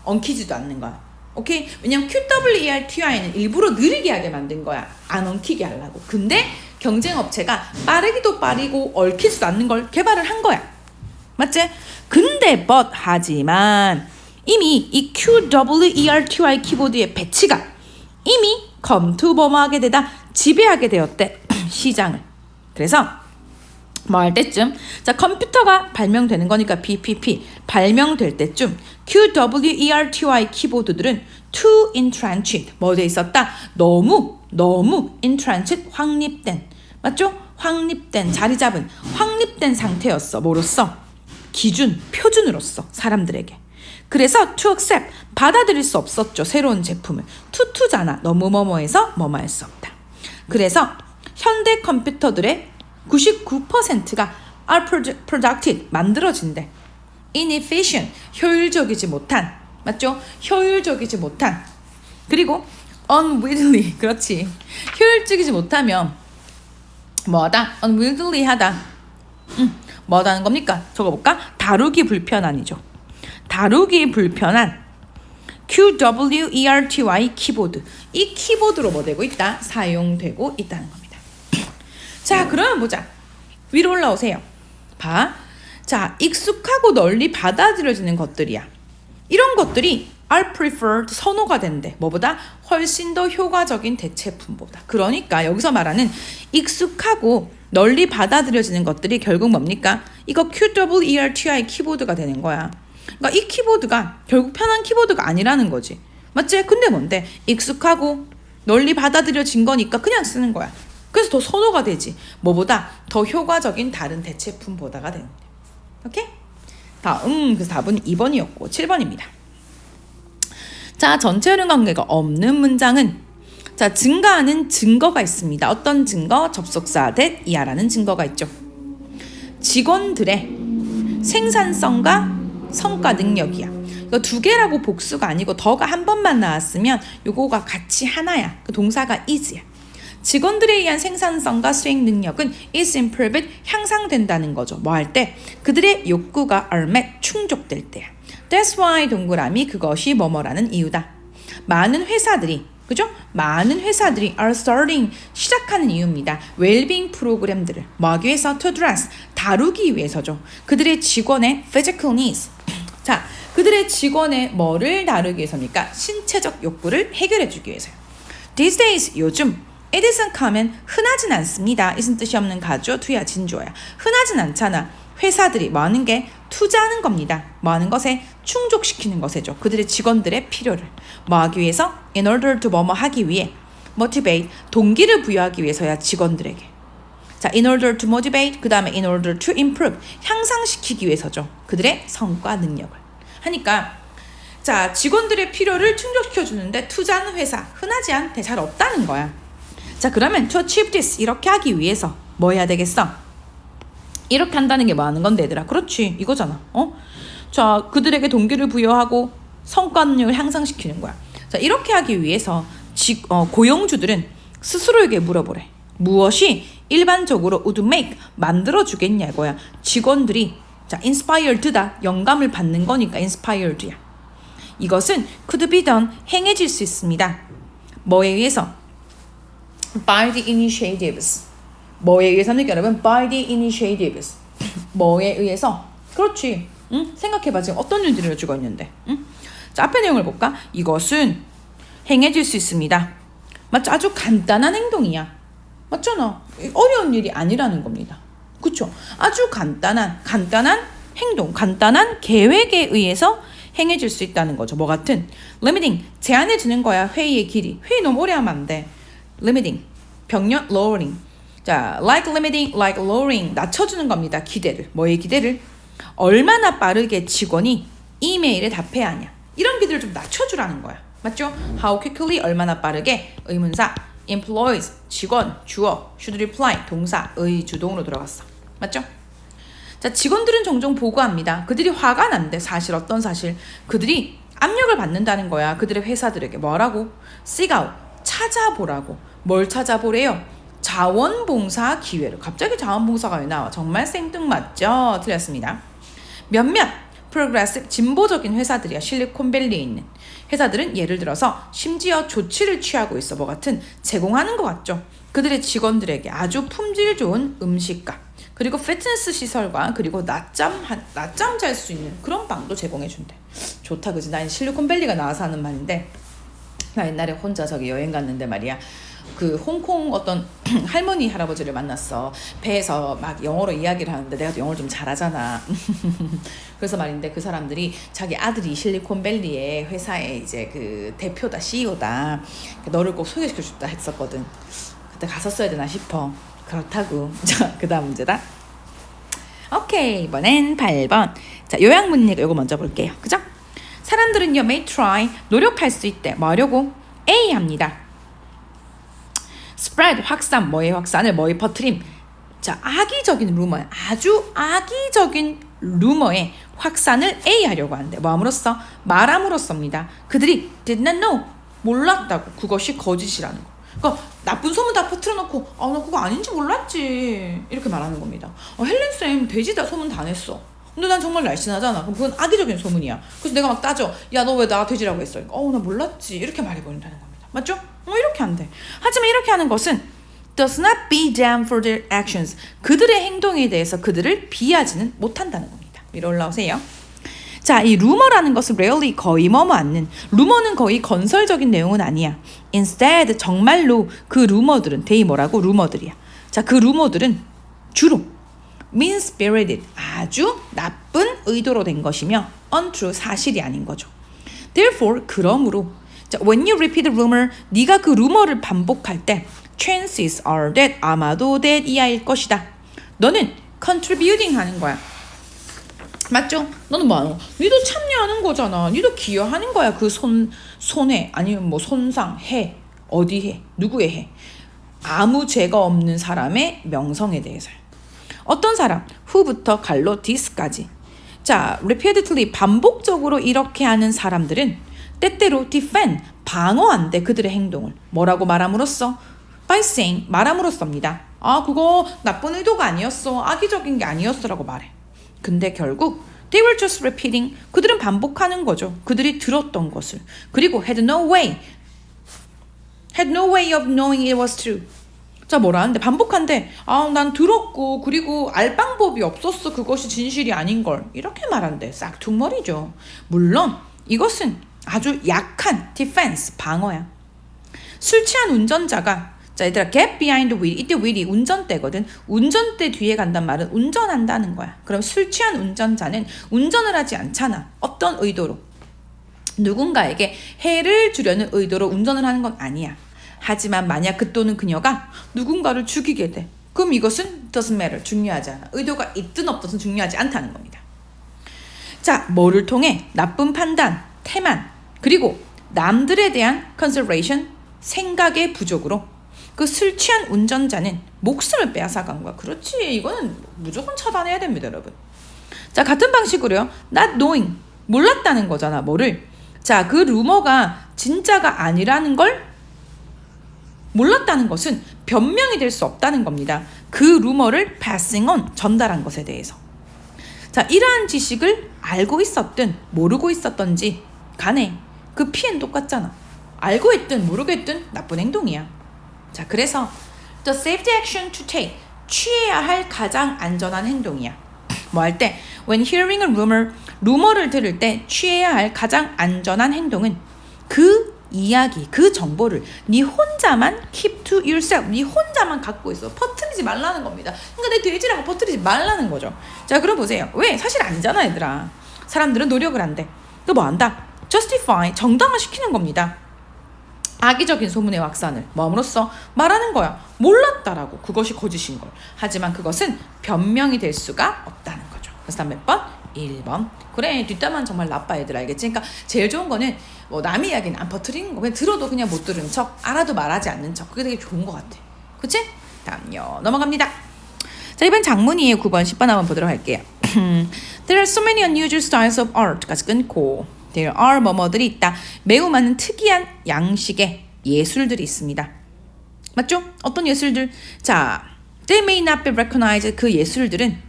엉키지도 않는 거야. 오케이? 왜냐면 QWERTY는 일부러 느리게 하게 만든 거야. 안 엉키게 하려고. 근데 경쟁 업체가 빠르기도 빠르고 얽히지도 않는 걸 개발을 한 거야. 맞지? 근데 하지만 이미 이 QWERTY 키보드의 배치가 이미 검투범하게 되다 지배하게 되었대. 시장을. 그래서 뭐 할 때쯤 자 컴퓨터가 발명되는 거니까 BPP 발명될 때쯤 QWERTY 키보드들은 too entrenched 뭐 돼 있었다 너무 entrenched 확립된 맞죠? 확립된 자리 잡은 확립된 상태였어 뭐로써 기준 표준으로서 사람들에게 그래서 to accept 받아들일 수 없었죠 새로운 제품을 투투잖아 너무 뭐뭐해서 뭐뭐 할 수 없다 그래서 현대 컴퓨터들의 99%가 are productive 만들어진대 inefficient 효율적이지 못한 맞죠? 효율적이지 못한 그리고 unwieldy 그렇지 효율적이지 못하면 뭐하다? unwieldy 하다 뭐하다는 겁니까? 적어볼까? 다루기 불편한이죠 다루기 불편한 QWERTY 키보드 이 키보드로 뭐 되고 있다? 사용되고 있다는 겁니다 자 그러면 보자 위로 올라오세요 봐 자 익숙하고 널리 받아들여지는 것들이야 이런 것들이 are preferred 선호가 된대 뭐보다 훨씬 더 효과적인 대체품보다 그러니까 여기서 말하는 익숙하고 널리 받아들여지는 것들이 결국 뭡니까 이거 QWERTY 키보드가 되는 거야 그러니까 이 키보드가 결국 편한 키보드가 아니라는 거지 맞지? 근데 뭔데 익숙하고 널리 받아들여진 거니까 그냥 쓰는 거야 그래서 더 선호가 되지 뭐보다 더 효과적인 다른 대체품보다가 되는데 오케이? 다음 그래서 답은 2번이었고 7번입니다 자 전체 흐름 관계가 없는 문장은 자 증가하는 증거가 있습니다 어떤 증거? 접속사 that 이하라는 증거가 있죠 직원들의 생산성과 성과 능력이야 이거 두 개라고 복수가 아니고 더가 한 번만 나왔으면 요거가 같이 하나야 그 동사가 is야 직원들에 의한 생산성과 수행 능력은 is improved 향상된다는 거죠. 뭐 할 때? 그들의 욕구가 are met 충족될 때야. That's why 동그라미 그것이 뭐뭐라는 이유다. 많은 회사들이 그죠? 많은 회사들이 are starting 시작하는 이유입니다. 웰빙 프로그램들을 뭐 하기 위해서? To address 다루기 위해서죠. 그들의 직원의 physical needs 자 그들의 직원의 뭐를 다루기 위해서입니까? 신체적 욕구를 해결해 주기 위해서요. These days 요즘 It isn't common 흔하진 않습니다. isn't 뜻이 없는 가주어 투야 진주어야. 흔하진 않잖아. 회사들이 뭐 하는 게 투자하는 겁니다. 뭐 하는 것에 충족시키는 것에죠. 그들의 직원들의 필요를 뭐 하기 위해서 in order to 뭐뭐 하기 위해 motivate 동기를 부여하기 위해서야 직원들에게. 자, in order to motivate 그 다음에 in order to improve 향상시키기 위해서죠. 그들의 성과 능력을 하니까 자 직원들의 필요를 충족시켜 주는데 투자하는 회사 흔하지 않대 잘 없다는 거야. 자 그러면 to achieve this 이렇게 하기 위해서 뭐 해야 되겠어? 이렇게 한다는 게 뭐 하는 건데 얘들아 그렇지 이거잖아 자 그들에게 동기를 부여하고 성과 능력을 향상시키는 거야 자 이렇게 하기 위해서 고용주들은 스스로에게 물어보래 무엇이 일반적으로 would make 만들어주겠냐 이거야 직원들이 자 inspired다 영감을 받는 거니까 inspired야 이것은 could be done 행해질 수 있습니다 뭐에 의해서? by the initiatives 뭐에 의해서입니까 여러분? by the initiatives 뭐에 의해서? 그렇지 응? 생각해봐 지금 어떤 일들을 주고 있는데 응? 자 앞에 내용을 볼까? 이것은 행해질 수 있습니다 맞죠? 아주 간단한 행동이야 맞잖아 어려운 일이 아니라는 겁니다 그쵸? 아주 간단한 행동 간단한 계획에 의해서 행해질 수 있다는 거죠 뭐 같은? limiting 제한해 주는 거야 회의의 길이 회의 너무 오래 하면 안 돼 limiting 병력 lowering 자 like limiting like lowering 낮춰주는 겁니다 기대를 뭐의 기대를 얼마나 빠르게 직원이 이메일에 답해야 하냐 이런 기대를 좀 낮춰주라는 거야 맞죠? how quickly 얼마나 빠르게 의문사 employees 직원 주어 should reply 동사 의 주동으로 들어갔어 맞죠? 자 직원들은 종종 보고합니다 그들이 화가 난대 사실 어떤 사실 그들이 압력을 받는다는 거야 그들의 회사들에게 뭐라고? seek out 찾아보라고 뭘 찾아보래요? 자원봉사 기회를 갑자기 자원봉사가 왜 나와? 정말 생뚱맞죠? 틀렸습니다. 몇몇 프로그레시브 진보적인 회사들이야 실리콘밸리에 있는 회사들은 예를 들어서 심지어 조치를 취하고 있어 뭐 같은 제공하는 것 같죠. 그들의 직원들에게 아주 품질 좋은 음식과 그리고 피트니스 시설과 그리고 낮잠 잘 수 있는 그런 방도 제공해 준대. 좋다 그지? 난 실리콘밸리가 나와서 하는 말인데 나 옛날에 혼자 저기 여행 갔는데 말이야 그 홍콩 어떤 할머니 할아버지를 만났어. 배에서 막 영어로 이야기를 하는데 내가 또 영어를 좀 잘하잖아. 그래서 말인데 그 사람들이 자기 아들이 실리콘밸리의 회사의 이제 그 대표다, CEO다. 너를 꼭 소개시켜 줬다 했었거든. 그때 갔었어야 되나 싶어. 그렇다고. 자, 그 다음 문제다. 오케이, 이번엔 8번. 자, 요약문이니까 이거 먼저 볼게요. 그죠? 사람들은요, may try, 노력할 수 있대. 뭐 하려고? A 합니다. spread, 확산, 뭐의 확산을, 뭐의 퍼트림. 자, 악의적인 루머, 아주 악의적인 루머의 확산을 A 하려고 하는데, 뭐 함으로써? 말함으로써입니다. 그들이 did not know, 몰랐다고. 그것이 거짓이라는 거. 그러니까 나쁜 소문 다 퍼뜨려놓고 나 그거 아닌지 몰랐지 이렇게 말하는 겁니다. 헬렌쌤 돼지다 소문 다 냈어. 근데 난 정말 날씬하잖아. 그럼 그건 악의적인 소문이야. 그래서 내가 막 따져. 야, 너 왜 나 돼지라고 했어? 나 몰랐지. 이렇게 말해버린다는 겁니다. 맞죠? 이렇게 안 돼. 하지만 이렇게 하는 것은 does not be damned for their actions. 그들의 행동에 대해서 그들을 비하지는 못한다는 겁니다. 위로 올라오세요. 자, 이 루머라는 것은 rarely, 거의 뭐뭐 않는. 루머는 거의 건설적인 내용은 아니야. Instead, 정말로 그 루머들은 they 뭐라고? 루머들이야. 자, 그 루머들은 주로 mean-spirited, 아주 나쁜 의도로 된 것이며 untrue, 사실이 아닌 거죠. Therefore, 그러므로 자, when you repeat a rumor, 네가 그 루머를 반복할 때 chances are that, 아마도 that 이하일 것이다. 너는 contributing 하는 거야. 맞죠? 너는 뭐하노? 니도 참여하는 거잖아. 니도 기여하는 거야. 그 손해 아니면 뭐 손상, 해, 어디 해, 누구의 해. 아무 죄가 없는 사람의 명성에 대해서. 어떤 사람, who부터 갈로 this까지. 자, repeatedly, 반복적으로 이렇게 하는 사람들은 때때로 defend, 방어한대 그들의 행동을. 뭐라고 말함으로써? by saying, 말함으로써입니다. 그거 나쁜 의도가 아니었어. 악의적인 게 아니었어 라고 말해. 근데 결국 they were just repeating, 그들은 반복하는 거죠. 그들이 들었던 것을. 그리고 had no way of knowing it was true. 자, 뭐라 하는데? 반복한데 난 들었고 그리고 알 방법이 없었어. 그것이 진실이 아닌 걸. 이렇게 말한대. 싹퉁머리죠. 물론 이것은 아주 약한 defense, 방어야. 술 취한 운전자가 자, 얘들아, get behind the wheel. 이때 wheel이 운전대거든. 운전대 뒤에 간단 말은 운전한다는 거야. 그럼 술 취한 운전자는 운전을 하지 않잖아. 어떤 의도로? 누군가에게 해를 주려는 의도로 운전을 하는 건 아니야. 하지만 만약 그 또는 그녀가 누군가를 죽이게 돼. 그럼 이것은 doesn't matter. 중요하지 않아. 의도가 있든 없든 중요하지 않다는 겁니다. 자, 뭐를 통해? 나쁜 판단, 태만, 그리고 남들에 대한 consideration, 생각의 부족으로 그 술 취한 운전자는 목숨을 빼앗아간 거야. 그렇지. 이거는 무조건 처단해야 됩니다, 여러분. 자, 같은 방식으로요. not knowing, 몰랐다는 거잖아. 뭐를? 자, 그 루머가 진짜가 아니라는 걸 몰랐다는 것은 변명이 될 수 없다는 겁니다. 그 루머를 passing on, 전달한 것에 대해서. 자, 이러한 지식을 알고 있었든 모르고 있었던지 간에 그 피해는 똑같잖아. 알고 있든 모르고 있든 나쁜 행동이야. 자, 그래서 the safety action to take, 취해야 할 가장 안전한 행동이야. 뭐 할 때? When hearing a rumor, 루머를 들을 때 취해야 할 가장 안전한 행동은 그 이야기, 그 정보를 네 혼자만 keep to yourself, 네 혼자만 갖고 있어. 퍼뜨리지 말라는 겁니다. 그러니까 내 돼지라고 퍼뜨리지 말라는 거죠. 자, 그럼 보세요. 왜? 사실 아니잖아, 얘들아. 사람들은 노력을 한대. 또 뭐 한다? justify, 정당화시키는 겁니다. 악의적인 소문의 확산을 뭐함으로써 말하는 거야. 몰랐다라고. 그것이 거짓인 걸. 하지만 그것은 변명이 될 수가 없다는 거죠. 그래서 몇 번? 1번. 그래, 뒷담화는 정말 나빠, 얘들. 알겠지? 그러니까 제일 좋은 거는 뭐 남의 이야기는 안 퍼뜨리는 거. 그냥 들어도 그냥 못 들은 척, 알아도 말하지 않는 척. 그게 되게 좋은 것 같아. 그치? 다음요. 넘어갑니다. 자, 이번 장문이에요. 9번, 10번 한번 보도록 할게요. There are so many unusual styles of art까지 끊고 There are 뭐뭐들이 있다. 매우 많은 특이한 양식의 예술들이 있습니다. 맞죠? 어떤 예술들? 자, they may not be recognized. 그 예술들은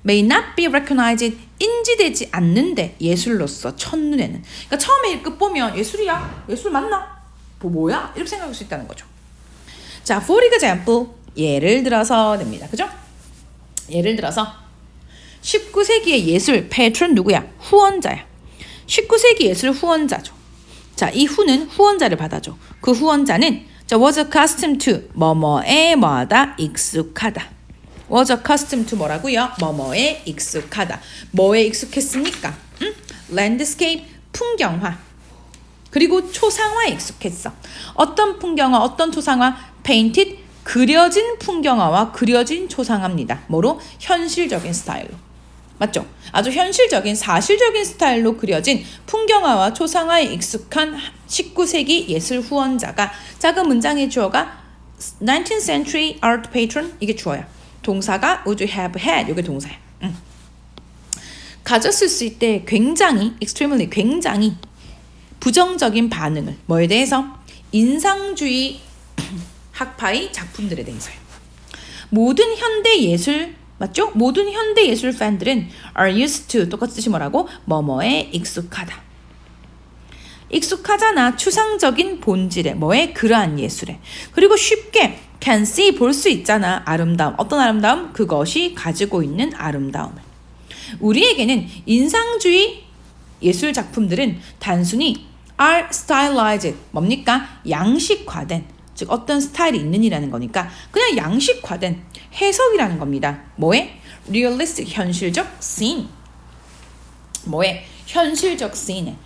may not be recognized. 인지되지 않는데 예술로서 첫눈에는. 그러니까 처음에 끝 보면 예술이야? 예술 맞나? 뭐야? 이렇게 생각할 수 있다는 거죠. 자, for example, 예를 들어서 됩니다. 그죠? 예를 들어서 19세기의 예술 패트론 누구야? 후원자야. 19세기 예술 후원자죠. 자, 이 후는 후원자를 받아줘. 그 후원자는 자, was accustomed to 뭐뭐에 뭐하다 익숙하다. was accustomed to 뭐라고요? 뭐뭐에 익숙하다. 뭐에 익숙했습니까? landscape 풍경화. 그리고 초상화에 익숙했어. 어떤 풍경화, 어떤 초상화? painted 그려진 풍경화와 그려진 초상화입니다. 뭐로? 현실적인 스타일로. 맞죠? 아주 현실적인 사실적인 스타일로 그려진 풍경화와 초상화에 익숙한 19세기 예술 후원자가 작은 문장의 주어가 19th century art patron 이게 주어야. 동사가 would you have had 이게 동사야. 가졌을 수 있대 굉장히 extremely 굉장히 부정적인 반응을 뭐에 대해서? 인상주의 학파의 작품들에 대해서요. 모든 현대 예술 맞죠? 모든 현대 예술 팬들은 are used to 똑같은 뜻이 뭐라고? 뭐뭐에 익숙하다. 익숙하잖아. 추상적인 본질에 뭐에? 그러한 예술에. 그리고 쉽게 can see 볼 수 있잖아. 아름다움. 어떤 아름다움? 그것이 가지고 있는 아름다움을. 우리에게는 인상주의 예술 작품들은 단순히 are stylized 뭡니까? 양식화된 즉 어떤 스타일이 있는 이라는 거니까 그냥 양식화된 해석이라는 겁니다. 뭐에? realistic 현실적 scene. 뭐에? 현실적 scene.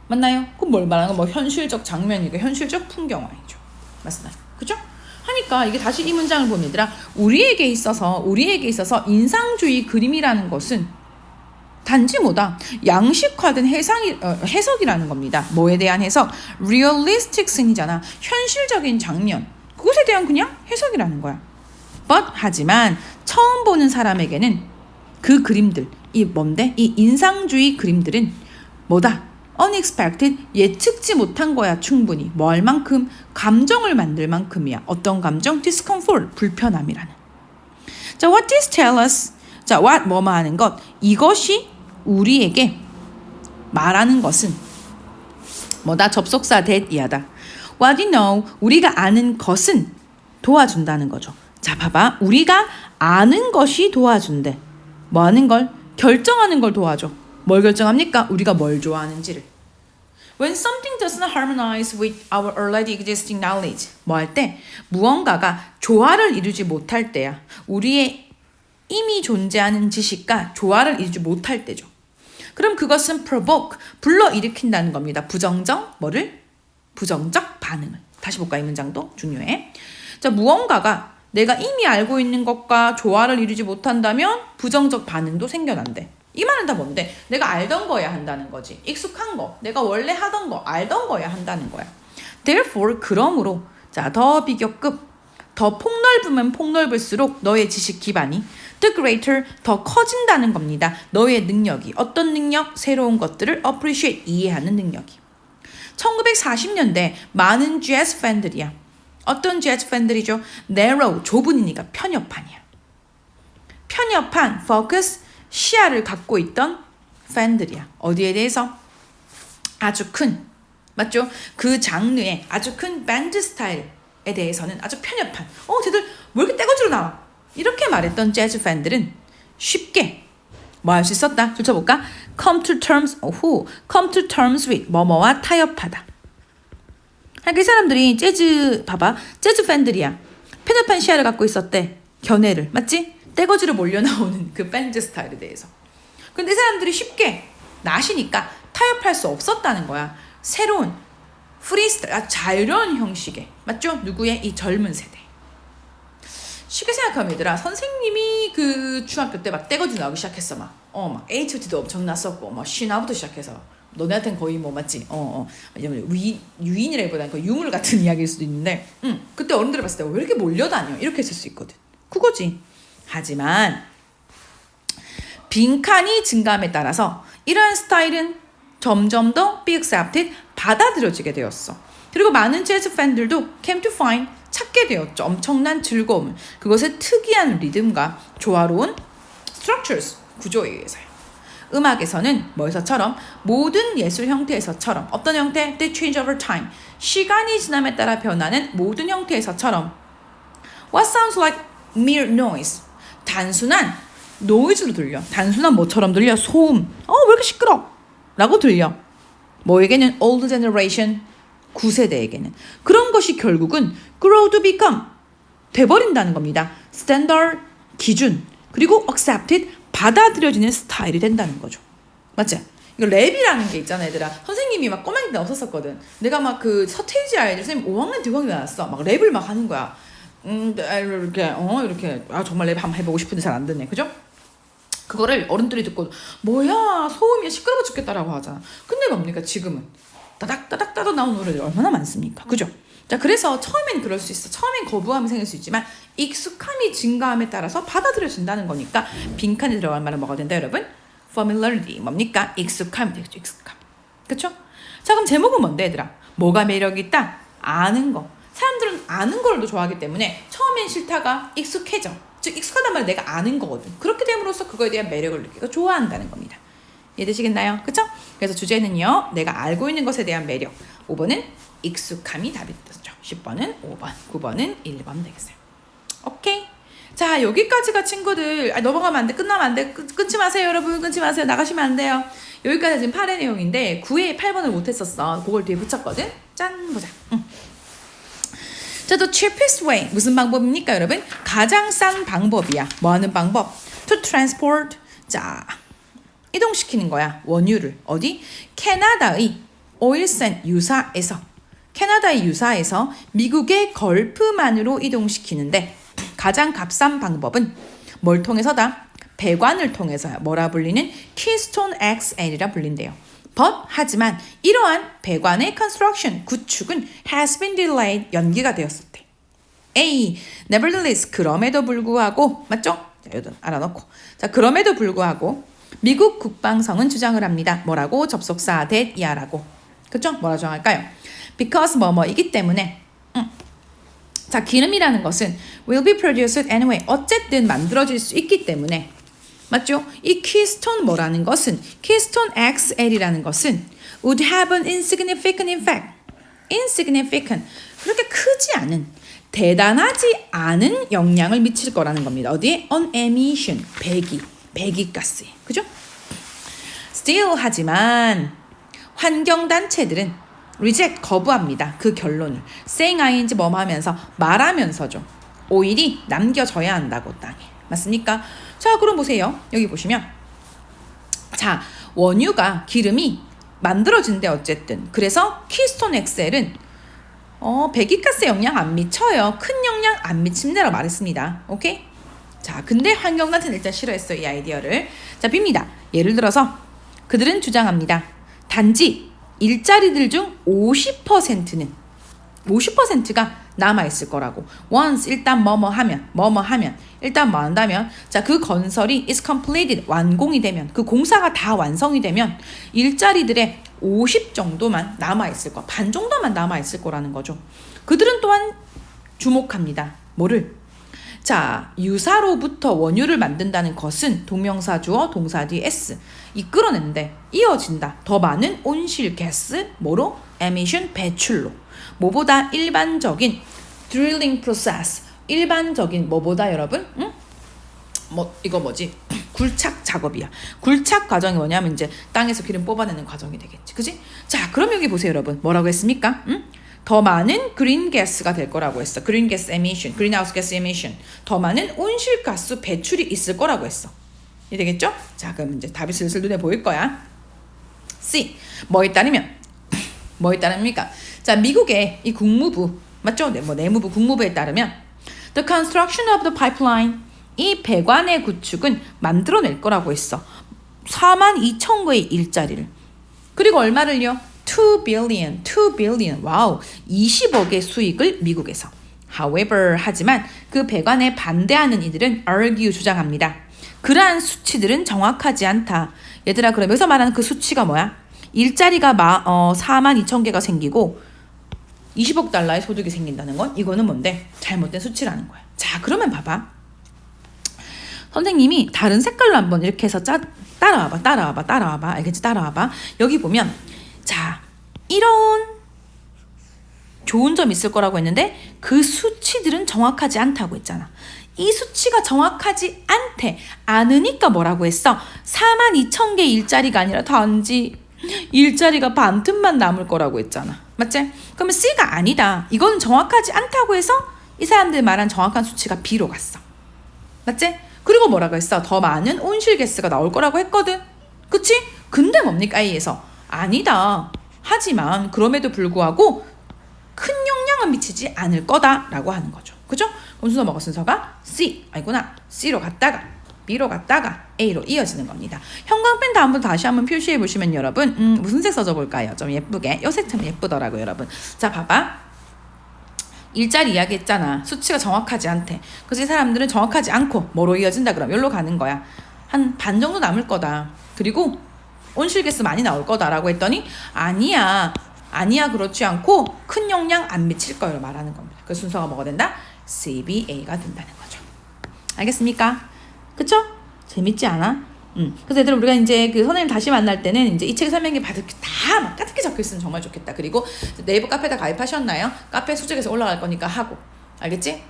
맞나요? 그럼 뭘 말하는 거? 뭐 현실적 장면이고 현실적 풍경화이죠. 맞나요? 그죠? 하니까 이게 다시 이 문장을 보면 얘들아 우리에게 있어서 인상주의 그림이라는 것은 단지 뭐다? 양식화된 해석이라는 겁니다. 뭐에 대한 해석? realistic scene이잖아. 현실적인 장면. 그것에 대한 그냥 해석이라는 거야. but 하지만 처음 보는 사람에게는 그 그림들 이 뭔데? 이 인상주의 그림들은 뭐다? unexpected 예측지 못한 거야. 충분히 뭐 할 만큼? 감정을 만들 만큼이야. 어떤 감정? discomfort 불편함이라는. 자, what this tell us? 자, what 뭐뭐 하는 것. 이것이 우리에게 말하는 것은 뭐다? 접속사 that이하다. What you know 우리가 아는 것은 도와준다는 거죠. 자, 봐봐. 우리가 아는 것이 도와준대. 뭐 하는 걸? 결정하는 걸 도와줘. 뭘 결정합니까? 우리가 뭘 좋아하는지를. When something doesn't harmonize with our already existing knowledge. 뭐 할 때? 무언가가 조화를 이루지 못할 때야. 우리의 이미 존재하는 지식과 조화를 이루지 못할 때죠. 그럼 그것은 provoke, 불러일으킨다는 겁니다. 부정적, 뭐를? 부정적 반응을. 다시 볼까? 이 문장도 중요해. 자, 무언가가 내가 이미 알고 있는 것과 조화를 이루지 못한다면 부정적 반응도 생겨난대. 이 말은 다 뭔데? 내가 알던 거야 한다는 거지. 익숙한 거, 내가 원래 하던 거, 알던 거야 한다는 거야. Therefore, 그러므로 자, 더 비교급, 더 폭넓으면 폭넓을수록 너의 지식 기반이 the greater, 더 커진다는 겁니다. 너의 능력이. 어떤 능력? 새로운 것들을 appreciate, 이해하는 능력이. 1940년대 많은 재즈 팬들이야. 어떤 재즈 팬들이죠? narrow, 좁은이니까 편협한이야. 편협한, focus, 시야를 갖고 있던 팬들이야. 어디에 대해서? 아주 큰, 맞죠? 그 장르의 아주 큰 밴드 스타일에 대해서는 아주 편협한. 쟤들 왜 이렇게 떼거지로 나와? 이렇게 말했던 재즈 팬들은 쉽게 뭐 할 수 있었다? 줄쳐볼까? come to terms with 뭐뭐와 타협하다. 그 사람들이 재즈 봐봐. 재즈 팬들이야. 편협한 시야를 갖고 있었대. 견해를. 맞지? 떼거지로 몰려 나오는 그 밴드 스타일에 대해서. 근데 이 사람들이 쉽게 나시니까 타협할 수 없었다는 거야. 새로운 프리스타일, 자유로운 형식의. 맞죠? 누구의? 이 젊은 세대. 쉽게 생각하면 얘들아 선생님이 그 중학교 때 막 떼거지 나오기 시작했어. 막 H.O.T도 엄청 났었고 막 신화부터 시작해서 너네한테는 거의 뭐 맞지? 유인이라기보다는 그 유물 같은 이야기일 수도 있는데 그때 어른들을 봤을 때 왜 이렇게 몰려다녀? 이렇게 했을 수 있거든. 그거지. 하지만 빈칸이 증가함에 따라서 이러한 스타일은 점점 더 be accepted, 받아들여지게 되었어. 그리고 많은 재즈 팬들도 came to find, 찾게 되었죠. 엄청난 즐거움을. 그것의 특이한 리듬과 조화로운 structures, 구조에 의해서요. 음악에서는 뭐에서처럼 모든 예술 형태에서처럼 어떤 형태? They change over time. 시간이 지남에 따라 변하는 모든 형태에서처럼 What sounds like mere noise. 단순한 노이즈로 들려. 단순한 뭐처럼 들려? 소음. 왜 이렇게 시끄러? 라고 들려. 뭐에게는 old generation, 9세대에게는. 그런 것이 결국은 grow to become 돼버린다는 겁니다. standard 기준 그리고 accepted 받아들여지는 스타일이 된다는 거죠. 맞지? 이거 랩이라는 게 있잖아 얘들아. 선생님이 막 꼬맹이 때 없었었거든. 내가 막 그 서태지 아이들 선생님 5학년 등학년 나왔어. 막 랩을 막 하는 거야. 이렇게 정말 랩 한번 해보고 싶은데 잘 안 되네. 그죠? 그거를 어른들이 듣고 뭐야 소음이 시끄러워 죽겠다라고 하잖아. 근데 뭡니까 지금은 따닥따닥따닥 나오는 노래들이 얼마나 많습니까? 그죠? 자 그래서 처음엔 그럴 수 있어. 처음엔 거부감이 생길 수 있지만 익숙함이 증가함에 따라서 받아들여진다는 거니까 빈칸에 들어갈 말은 뭐가 된다 여러분? familiarity 뭡니까? 익숙함이 되겠죠. 익숙함. 그쵸? 자 그럼 제목은 뭔데 얘들아? 뭐가 매력이 있다? 아는 거. 사람들은 아는 걸 더 좋아하기 때문에 처음엔 싫다가 익숙해져. 즉 익숙하단 말은 내가 아는 거거든. 그렇게 됨으로써 그거에 대한 매력을 느끼고 좋아한다는 겁니다. 이해되시겠나요? 그쵸? 그래서 주제는요. 내가 알고 있는 것에 대한 매력. 5번은 익숙함이 답이 되죠. 10번은 5번, 9번은 1번 되겠어요. 오케이. 자 여기까지가 친구들 넘어가면 안 돼. 끝나면 안 돼. 끊지 마세요 여러분. 끊지 마세요. 나가시면 안 돼요. 여기까지 지금 8의 내용인데 9에 8번을 못했었어. 그걸 뒤에 붙였거든. 짠 보자. 자, the cheapest way. 무슨 방법입니까, 여러분? 가장 싼 방법이야. 뭐 하는 방법? To transport. 자, 이동시키는 거야. 원유를. 어디? 캐나다의 오일산 유사에서. 캐나다의 유사에서 미국의 걸프만으로 이동시키는데 가장 값싼 방법은 뭘 통해서다? 배관을 통해서야. 뭐라 불리는? Keystone XL이라 불린대요. But 하지만 이러한 배관의 construction 구축은 has been delayed 연기가 되었었대. A. Nevertheless 그럼에도 불구하고 맞죠? 자, 여기도 알아놓고 자 그럼에도 불구하고 미국 국방성은 주장을 합니다. 뭐라고? 접속사 that 이하라고. 그쵸? 뭐라 주장할까요? Because 뭐뭐이기 때문에 자 기름이라는 것은 will be produced anyway 어쨌든 만들어질 수 있기 때문에 맞죠? 이 Keystone 뭐라는 것은 Keystone XL이라는 것은 would have an insignificant effect. insignificant. 그렇게 크지 않은 대단하지 않은 영향을 미칠 거라는 겁니다. 어디에? on emission. 배기가스에. 그죠? still 하지만 환경단체들은 reject 거부합니다. 그 결론을. saying ing 뭐뭐 하면서 말하면서죠. 오일이 남겨져야 한다고 땅에. 맞습니까? 자 그럼 보세요. 여기 보시면 자 원유가 기름이 만들어진대 어쨌든. 그래서 키스톤 엑셀은 배기가스에 영향 안 미쳐요. 큰 영향 안 미친다라고 말했습니다. 오케이? 자 근데 환경단체는 일단 싫어했어요. 이 아이디어를. 자 빕니다. 예를 들어서 그들은 주장합니다. 단지 일자리들 중 50%가 남아있을 거라고. once 일단 뭐뭐 하면 일단 뭐 한다면 자 그 건설이 is completed 완공이 되면 그 공사가 다 완성이 되면 일자리들의 50 정도만 남아있을 거. 반 정도만 남아있을 거라는 거죠. 그들은 또한 주목합니다. 뭐를? 자 유사로부터 원유를 만든다는 것은 동명사 주어 동사 뒤 s 이끌어낸데 이어진다. 더 많은 온실가스 뭐로? emission 배출로. 뭐보다 일반적인 drilling process 일반적인 뭐보다 여러분? 응? 이거 뭐지? 굴착 작업이야. 굴착 과정이 뭐냐면 이제 땅에서 기름 뽑아내는 과정이 되겠지. 그지? 자 그럼 여기 보세요 여러분. 뭐라고 했습니까? 응? 더 많은 green gas가 될 거라고 했어. green gas emission, greenhouse gas emission. 더 많은 온실가스 배출이 있을 거라고 했어. 이해되겠죠? 자 그럼 이제 답이 슬슬 눈에 보일 거야. C. 뭐에 따릅니까? 자 미국의 이 국무부 맞죠? 내무부 국무부에 따르면 the construction of the pipeline 이 배관의 구축은 만들어낼 거라고 했어. 42,000개의 일자리를. 그리고 얼마를요? 2 billion 와우 20억의 수익을 미국에서. However 하지만 그 배관에 반대하는 이들은 argue 주장합니다. 그러한 수치들은 정확하지 않다. 얘들아 그럼 여기서 말하는 그 수치가 뭐야? 일자리가 42,000개가 생기고 20억 달러의 소득이 생긴다는 건 이거는 뭔데? 잘못된 수치라는 거야. 자 그러면 봐봐. 선생님이 다른 색깔로 한번 이렇게 해서 따라와봐. 알겠지? 따라와봐. 여기 보면 자 이런 좋은 점 있을 거라고 했는데 그 수치들은 정확하지 않다고 했잖아. 이 수치가 정확하지 않으니까 뭐라고 했어? 42,000개 일자리가 아니라 단지 일자리가 반틈만 남을 거라고 했잖아. 맞지? 그러면 C가 아니다. 이거는 정확하지 않다고 해서 이 사람들 말한 정확한 수치가 B로 갔어. 맞지? 그리고 뭐라고 했어? 더 많은 온실가스가 나올 거라고 했거든. 그치? 근데 뭡니까? A에서 아니다. 하지만 그럼에도 불구하고 큰 영향은 미치지 않을 거다라고 하는 거죠. 그죠? 그럼 순서 뭐가 순서가 C. 아니구나. C로 갔다가 B로 갔다가 A로 이어지는 겁니다. 형광펜 다음부터 다시 한번 표시해 보시면 여러분 무슨 색 써줘 볼까요? 좀 예쁘게. 요 색 참 예쁘더라고요, 여러분. 자, 봐봐. 일자리 이야기 했잖아. 수치가 정확하지 않대. 그래서 이 사람들은 정확하지 않고 뭐로 이어진다 그럼 여기로 가는 거야. 한 반 정도 남을 거다. 그리고 온실가스 많이 나올 거다라고 했더니 아니야. 아니야, 그렇지 않고 큰 영향 안 미칠 거예요 말하는 겁니다. 그 순서가 뭐가 된다? C, B, A가 된다는 거죠. 알겠습니까? 그쵸? 재밌지 않아? 그래서 얘들아, 우리가 이제 그 선생님 다시 만날 때는 이제 이 책 설명기 받을 게 다 막 까맣게 적혀 있으면 정말 좋겠다. 그리고 네이버 카페에다 가입하셨나요? 카페 수직에서 올라갈 거니까 하고. 알겠지?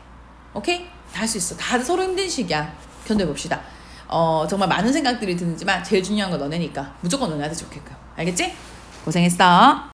오케이? 다 할 수 있어. 다들 서로 힘든 시기야. 견뎌봅시다. 정말 많은 생각들이 드는지만 제일 중요한 건 너네니까 무조건 너네한테 좋겠고요. 알겠지? 고생했어.